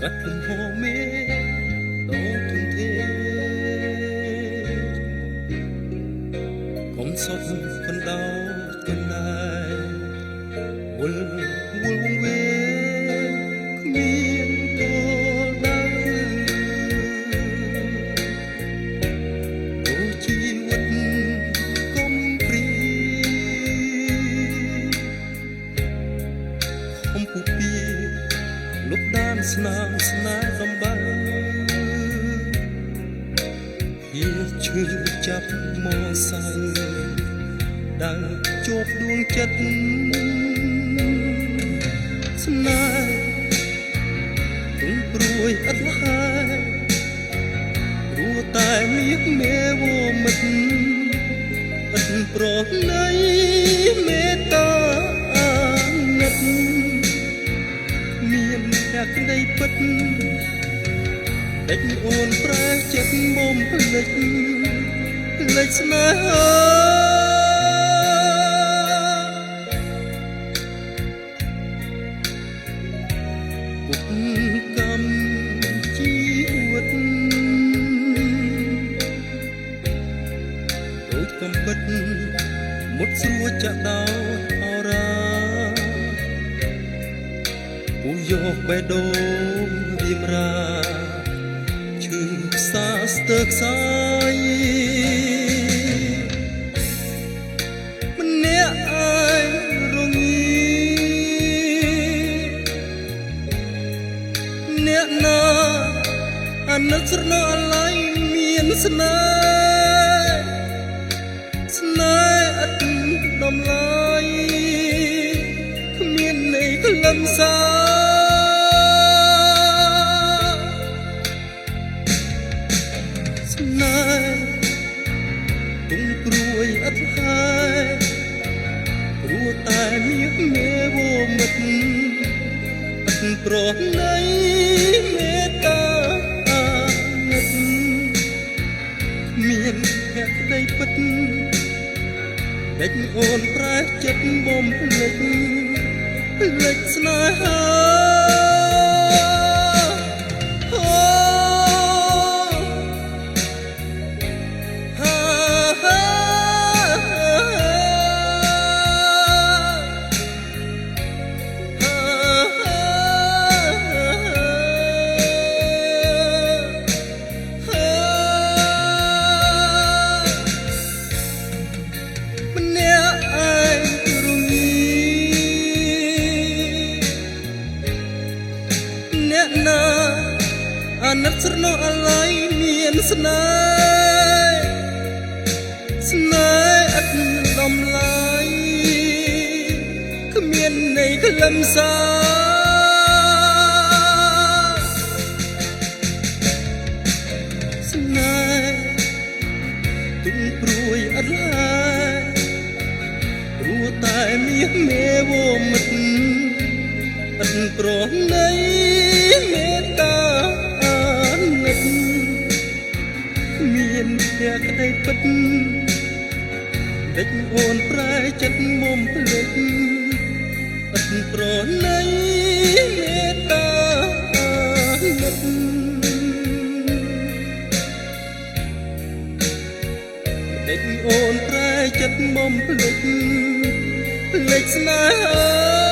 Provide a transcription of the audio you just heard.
កាត់លំហមេដ៏ធំធេកុំសុខកណ្ដោកណ្ដាយវល់វល់វេគ្មានគោលដៅអូជីវិតកុំព្រីខំពុពីលុបដានស្នាមស្នេហ៍ដំបើវាឈឺចាប់មកសៅដើរជួបដួងចិត្តស្នេហ៍ទុំព្រួយឥតហើយព្រោះតែមានមេវមិត្តឥតប្រណីមេត្តាណិតមានតែក្តីពិតដេចអូនប្រែចិត្តមុំភ្លេចស្នេហាពុតកម្មជីវិតដូចកំបិតមុតស្រួចចាក់ដោអរ៉ាពូយកបេះដូងរៀមរាឈឺផ្សាស្ទើរខ្សាយម្នាក់ឯងរងាអ្នកណាអាណិតស្រណោះអាឡ័យមានស្នេហ៍ឥតតម្លៃគ្មានន័យខ្លឹមសារស្នេហ៍ទុំព្រួយឥតហើយព្រោះតែមានមេវមិត្តឥតប្រណីមេត្តាណិតមានភក្តីពិតដេចអូនប្រែចិត្តមុំភ្លេចស្នេហាអ្នកណាអាណិតស្រណោះអាឡ័យមានស្នេហ៍ឥតតម្លៃគ្មានន័យខ្លឹមសារស្នេហ៍ទុំព្រួយឥតហើយព្រោះតែមានមេវមិត្តឥតប្រណីមេត្តាណិតមានតែក្តីពិតដេចអូនប្រែចិត្តមុំភ្លេចឥតប្រណីមេត្តាណិតដេចអូនប្រែចិត្តមុំភ្លេចស្នេហា